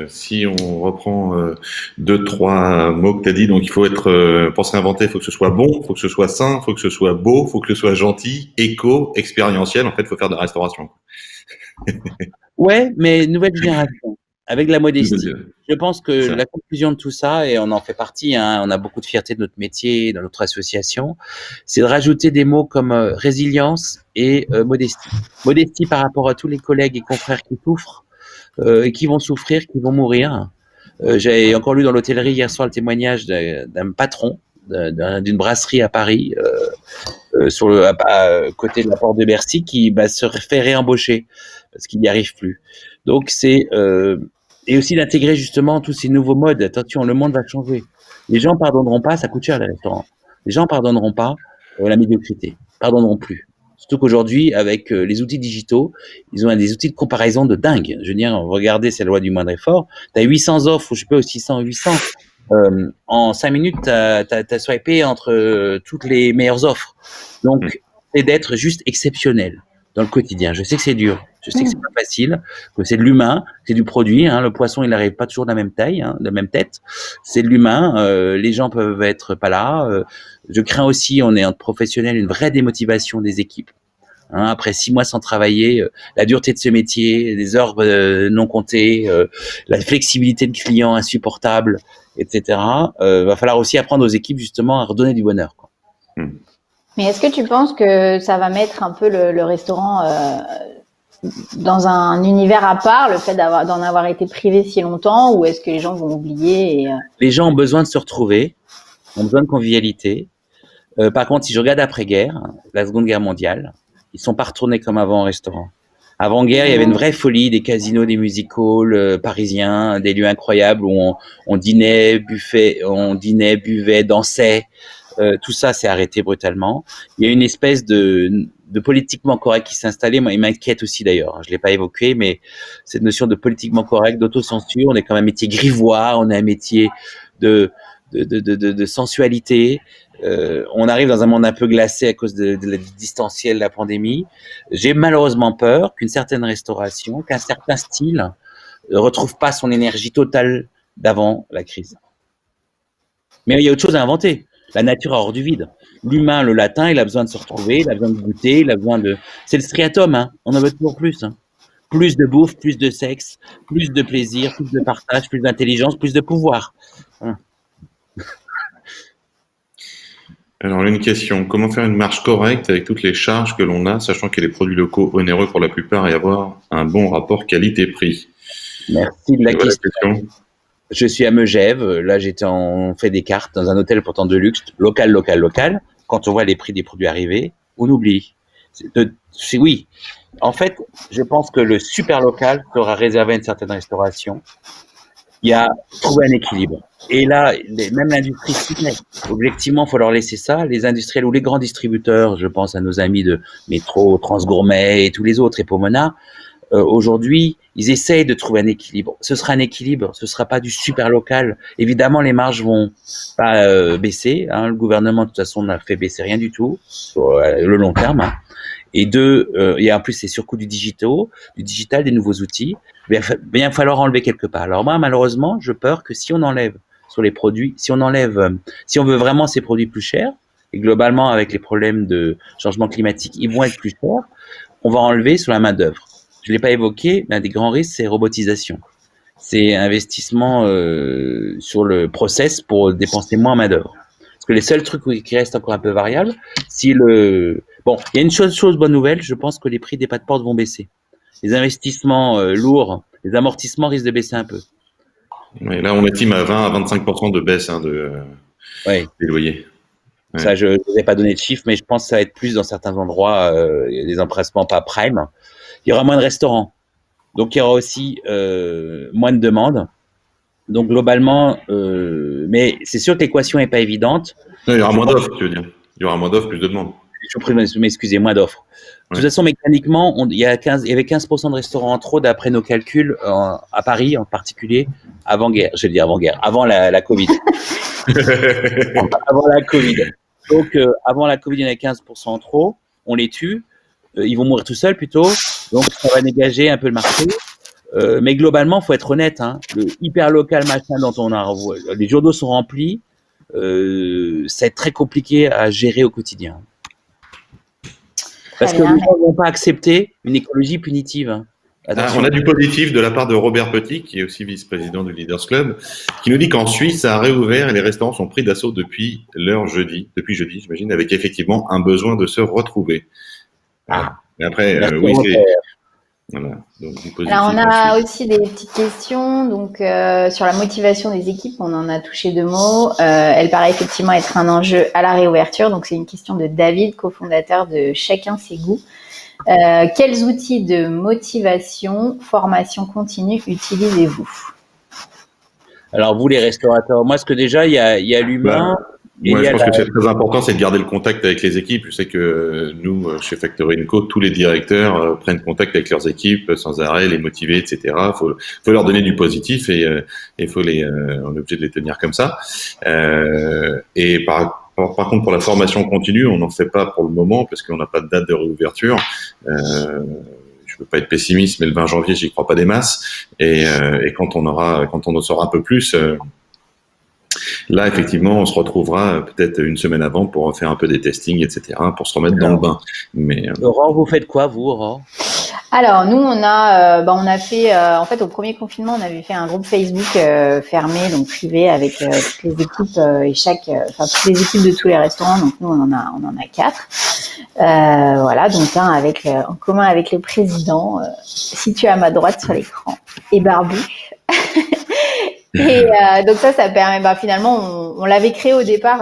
si on reprend deux, trois mots que tu as dit, donc il faut être pour se réinventer, il faut que ce soit bon, il faut que ce soit sain, il faut que ce soit beau, il faut que ce soit gentil, éco, expérientiel. En fait, il faut faire de la restauration. Ouais, mais nouvelle génération, avec de la modestie. Je pense que Ça. la conclusion de tout ça, et on en fait partie, hein, on a beaucoup de fierté de notre métier, dans notre association, c'est de rajouter des mots comme résilience et modestie. Modestie par rapport à tous les collègues et confrères qui souffrent, et qui vont souffrir, qui vont mourir. J'ai encore lu dans l'hôtellerie hier soir le témoignage d'un patron d'une brasserie à Paris, sur le à côté de la porte de Bercy, qui se fait réembaucher parce qu'il n'y arrive plus. Donc c'est et aussi d'intégrer justement tous ces nouveaux modes. Attention, le monde va changer. Les gens pardonneront pas, ça coûte cher les restaurants. Les gens pardonneront pas la médiocrité, pardonneront plus. Surtout qu'aujourd'hui, avec les outils digitaux, ils ont des outils de comparaison de dingue. Je veux dire, regardez, c'est la loi du moindre effort. Tu as 800 offres, ou je sais pas, 600, 800. En 5 minutes, tu as swipé entre toutes les meilleures offres. Donc, c'est d'être juste exceptionnel dans le quotidien. Je sais que c'est dur, je sais que c'est pas facile, que c'est de l'humain, c'est du produit. Hein. Le poisson, il n'arrive pas toujours de la même taille, hein, de la même tête. C'est de l'humain. Les gens peuvent être pas là. Je crains aussi, on est en professionnel, une vraie démotivation des équipes. Hein, après 6 mois sans travailler, la dureté de ce métier, des heures non comptées, la flexibilité de clients insupportable, etc. Va falloir aussi apprendre aux équipes justement à redonner du bonheur, quoi. Mais est-ce que tu penses que ça va mettre un peu le restaurant dans un univers à part, le fait d'en avoir été privé si longtemps, ou est-ce que les gens vont oublier Les gens ont besoin de se retrouver, ont besoin de convivialité. Par contre, si je regarde après-guerre, la Seconde Guerre mondiale, ils sont pas retournés comme avant au restaurant. Avant-guerre, il y avait une vraie folie, des casinos, des music-halls parisiens, des lieux incroyables où on dînait, buvait, dansait. Tout ça s'est arrêté brutalement. Il y a une espèce de politiquement correct qui s'est installé. Moi, il m'inquiète aussi d'ailleurs. Je l'ai pas évoqué, mais cette notion de politiquement correct, d'autocensure, on est quand même un métier grivois, on est un métier de sensualité. On arrive dans un monde un peu glacé à cause de la distanciel de la pandémie. J'ai malheureusement peur qu'une certaine restauration, qu'un certain style ne retrouve pas son énergie totale d'avant la crise. Mais il y a autre chose à inventer. La nature a hors du vide. L'humain, le latin, il a besoin de se retrouver, il a besoin de goûter, il a besoin de... C'est le striatum, hein. On en veut toujours plus. Hein. Plus de bouffe, plus de sexe, plus de plaisir, plus de partage, plus d'intelligence, plus de pouvoir. Hein. Alors, une question. Comment faire une marge correcte avec toutes les charges que l'on a, sachant que les produits locaux onéreux pour la plupart et avoir un bon rapport qualité-prix? Merci de la question. Je suis à Megève. Là, on fait des cartes dans un hôtel pourtant de luxe, local. Quand on voit les prix des produits arriver, on oublie. Oui. En fait, je pense que le super local sera réservé à une certaine restauration. Il y a trouvé un équilibre. Et là, même l'industrie, objectivement, il faut leur laisser ça. Les industriels ou les grands distributeurs, je pense à nos amis de Métro, Transgourmet et tous les autres, et Pomona, aujourd'hui, ils essayent de trouver un équilibre. Ce sera un équilibre, ce sera pas du super local. Évidemment, les marges vont pas baisser. Hein. Le gouvernement, de toute façon, n'a fait baisser rien du tout sur le long terme. Hein. Et et en plus, c'est surcoût du digital, des nouveaux outils. Il va bien falloir enlever quelque part. Alors moi, malheureusement, je peur que si on enlève sur les produits, si on veut vraiment ces produits plus chers, et globalement, avec les problèmes de changement climatique, ils vont être plus chers, on va enlever sur la main-d'œuvre. Je l'ai pas évoqué, mais un des grands risques, c'est robotisation. C'est investissement sur le process pour dépenser moins en main-d'œuvre. Parce que les seuls trucs qui restent encore un peu variables, bon, il y a une chose bonne nouvelle, je pense que les prix des pas de porte vont baisser. Les investissements lourds, les amortissements risquent de baisser un peu. Oui, là, on estime à 20 à 25% de baisse des loyers. Ouais. Ça, je ne vais pas donner de chiffres, mais je pense que ça va être plus dans certains endroits, il y a des empruntements pas prime. Il y aura moins de restaurants. Donc, il y aura aussi moins de demandes. Donc, globalement, mais c'est sûr que l'équation n'est pas évidente. Non, il y aura moins d'offres, tu veux dire. Il y aura moins d'offres, plus de demandes. Je prie de m'excuser, moins d'offres. De toute façon, mécaniquement, il y avait 15% de restaurants en trop d'après nos calculs à Paris en particulier avant-guerre. Je vais dire avant-guerre, avant la Covid. Avant la Covid. Donc, avant la Covid, il y en avait 15% en trop. On les tue. Ils vont mourir tout seuls plutôt. Donc, ça va dégager un peu le marché. Mais globalement, faut être honnête, hein, le hyper local machin dont les journaux sont remplis, c'est très compliqué à gérer au quotidien. Parce que les gens ne vont pas accepter une écologie punitive. Hein. On a du positif de la part de Robert Petit, qui est aussi vice-président du Leaders Club, qui nous dit qu'en Suisse, ça a réouvert et les restaurants sont pris d'assaut depuis jeudi, j'imagine, avec effectivement un besoin de se retrouver. Voilà. Mais après, oui, c'est... Voilà. Donc, alors, on a aussi des petites questions. Donc, sur la motivation des équipes, on en a touché 2 mots. Elle paraît effectivement être un enjeu à la réouverture. Donc, c'est une question de David, cofondateur de Chacun ses goûts. Quels outils de motivation, formation continue utilisez-vous? Alors, vous, les restaurateurs, moi, ce que déjà, il y a l'humain. Moi, je pense que c'est très important, c'est de garder le contact avec les équipes. Je sais que nous, chez Factory & Co, tous les directeurs prennent contact avec leurs équipes sans arrêt, les motiver, etc. Faut leur donner du positif et on est obligé de les tenir comme ça. Et par contre, pour la formation continue, on n'en fait pas pour le moment parce qu'on n'a pas de date de réouverture. Je veux pas être pessimiste, mais le 20 janvier, j'y crois pas des masses. Et quand on en saura un peu plus, là, effectivement, on se retrouvera peut-être une semaine avant pour faire un peu des testings, etc., pour se remettre dans le bain. Mais Aurore, vous faites quoi, vous, Aurore? Alors, nous, on a fait, en fait, au premier confinement, on avait fait un groupe Facebook fermé, donc privé, avec toutes les équipes toutes les équipes de tous les restaurants. Donc, nous, on en a 4. Voilà, donc un en commun avec le président, situé à ma droite sur l'écran, et barbu. Et donc ça permet, finalement, on l'avait créé au départ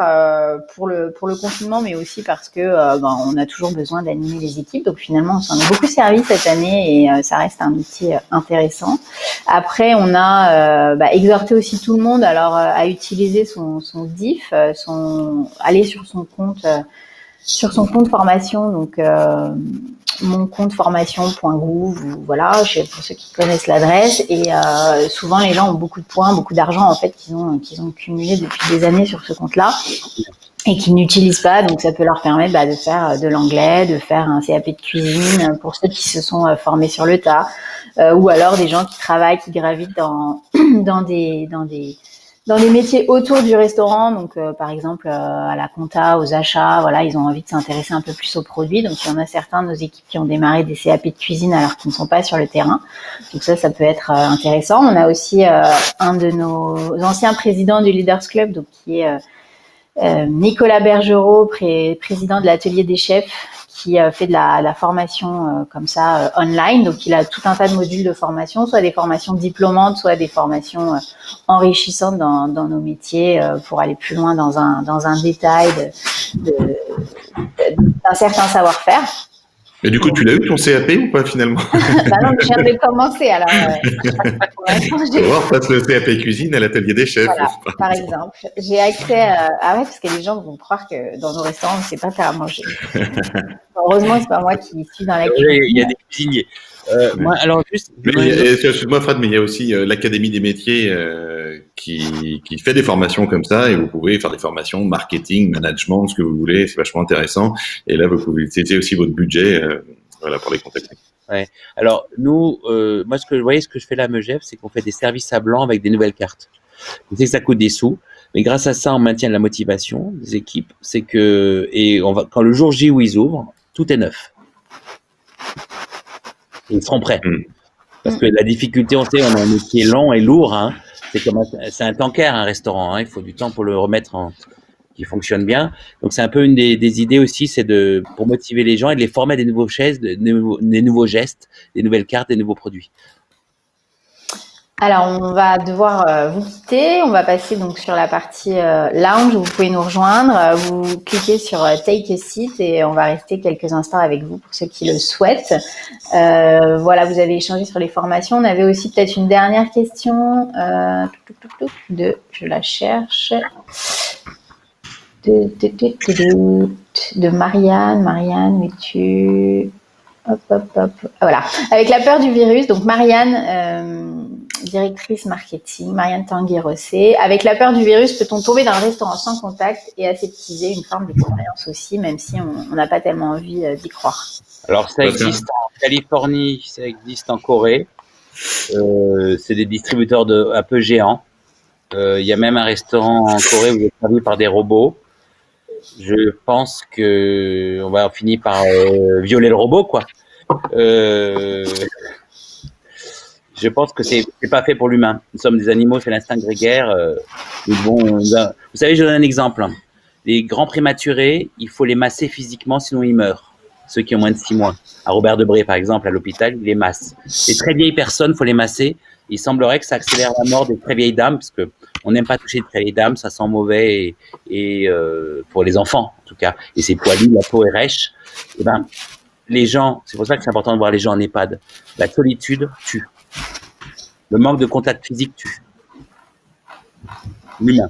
pour le confinement, mais aussi parce que on a toujours besoin d'animer les équipes. Donc finalement, on s'en est beaucoup servi cette année et ça reste un outil intéressant. Après, on a exhorté aussi tout le monde alors à utiliser son diff, aller sur son compte formation, donc mon compte formation.gouv, voilà, pour ceux qui connaissent l'adresse. Et souvent les gens ont beaucoup de points, beaucoup d'argent en fait qu'ils ont cumulé depuis des années sur ce compte-là et qu'ils n'utilisent pas. Donc ça peut leur permettre de faire de l'anglais, de faire un CAP de cuisine pour ceux qui se sont formés sur le tas, ou alors des gens qui travaillent, qui gravitent dans des métiers autour du restaurant, donc par exemple à la compta, aux achats, voilà, ils ont envie de s'intéresser un peu plus aux produits. Donc il y en a certains de nos équipes qui ont démarré des CAP de cuisine alors qu'ils ne sont pas sur le terrain. Donc ça peut être intéressant. On a aussi un de nos anciens présidents du Leaders Club, donc qui est Nicolas Bergerot, président de l'atelier des chefs, qui fait de la formation comme ça online. Donc il a tout un tas de modules de formation, soit des formations diplômantes, soit des formations enrichissantes dans nos métiers pour aller plus loin dans un détail d'un certain savoir-faire. Et du coup, tu l'as eu ton CAP ou pas finalement? Non, je viens de commencer alors. On passe le CAP cuisine à l'atelier des chefs. Voilà, par exemple. J'ai accès parce que les gens vont croire que dans nos restaurants, on ne sait pas faire à manger. Heureusement, c'est pas moi qui suis dans la cuisine. Il y a des cuisiniers. Moi, alors juste. Excuse-moi, Fred, mais il y a aussi l'Académie des métiers qui fait des formations comme ça, et vous pouvez faire des formations marketing, management, ce que vous voulez. C'est vachement intéressant. Et là, vous pouvez utiliser aussi votre budget, pour les contacter. Ouais. Alors nous, moi, ce que je fais là à Megève, c'est qu'on fait des services à blanc avec des nouvelles cartes. Je sais que ça coûte des sous, mais grâce à ça, on maintient la motivation des équipes. C'est que quand le jour J où ils ouvrent, tout est neuf. Ils seront prêts. Parce que la difficulté, on a un métier lent et lourd. Hein. C'est un tanker, un restaurant. Hein. Il faut du temps pour le remettre qui fonctionne bien. Donc c'est un peu une des idées aussi, c'est pour motiver les gens et de les former à des nouveaux gestes, des nouveaux gestes, des nouvelles cartes, des nouveaux produits. Alors, on va devoir vous quitter. On va passer donc sur la partie lounge où vous pouvez nous rejoindre. Vous cliquez sur Take a Seat et on va rester quelques instants avec vous pour ceux qui le souhaitent. Voilà, vous avez échangé sur les formations. On avait aussi peut-être une dernière question je la cherche. De Marianne. Marianne, où es-tu? Hop. Voilà. Avec la peur du virus, donc Marianne, directrice marketing, Marianne Tanguy-Rossé. Avec la peur du virus, peut-on tomber dans un restaurant sans contact et aseptiser une forme d'expérience aussi, même si on n'a pas tellement envie d'y croire? Alors, ça existe en Californie, ça existe en Corée. C'est des distributeurs un peu géants. Il y a même un restaurant en Corée où il est servi par des robots. Je pense que on va finir par violer le robot, quoi. Euh, je pense que c'est pas fait pour l'humain. Nous sommes des animaux, c'est l'instinct grégaire. Vous savez, je donne un exemple. Les grands prématurés, il faut les masser physiquement, sinon ils meurent. Ceux qui ont moins de 6 mois. À Robert Debré, par exemple, à l'hôpital, il les masse. Les très vieilles personnes, faut les masser. Il semblerait que ça accélère la mort des très vieilles dames, parce que on n'aime pas toucher de très vieilles dames, ça sent mauvais, et pour les enfants, en tout cas. Et c'est poilu, la peau est rêche. Et ben, les gens, c'est pour ça que c'est important de voir les gens en EHPAD. La solitude tue. Le manque de contact physique tue. L'humain.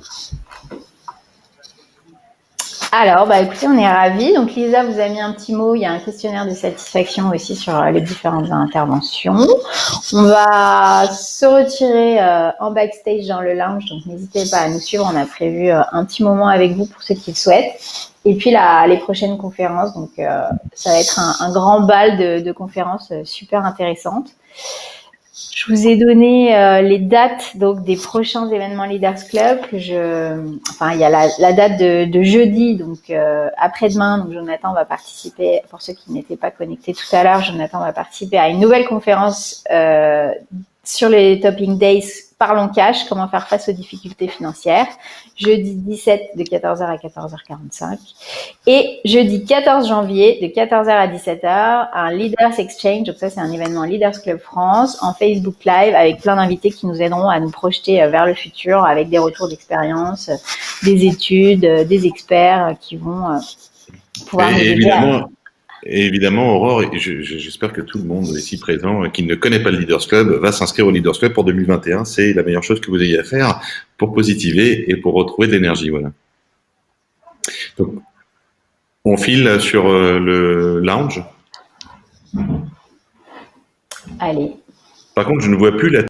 Alors, bah, écoutez, on est ravis. Donc, Lisa vous a mis un petit mot. Il y a un questionnaire de satisfaction aussi sur les différentes interventions. On va se retirer en backstage dans le lounge. Donc, n'hésitez pas à nous suivre. On a prévu un petit moment avec vous pour ceux qui le souhaitent. Et puis, les prochaines conférences. Donc, ça va être un grand bal de conférences super intéressantes. Je vous ai donné les dates donc des prochains événements Leaders Club. Il y a la date de jeudi, donc après-demain. Donc Jonathan va participer, pour ceux qui n'étaient pas connectés tout à l'heure, Jonathan va participer à une nouvelle conférence sur les Topping Days. Parlons cash, comment faire face aux difficultés financières. Jeudi 17 de 14h à 14h45. Et jeudi 14 janvier de 14h à 17h, un Leaders Exchange. Donc ça, c'est un événement Leaders Club France en Facebook Live avec plein d'invités qui nous aideront à nous projeter vers le futur avec des retours d'expérience, des études, des experts qui vont pouvoir nous aider Et évidemment, Aurore, j'espère que tout le monde ici présent qui ne connaît pas le Leaders Club va s'inscrire au Leaders Club pour 2021. C'est la meilleure chose que vous ayez à faire pour positiver et pour retrouver de l'énergie. Voilà. Donc, on file sur le lounge. Allez. Par contre, je ne vois plus la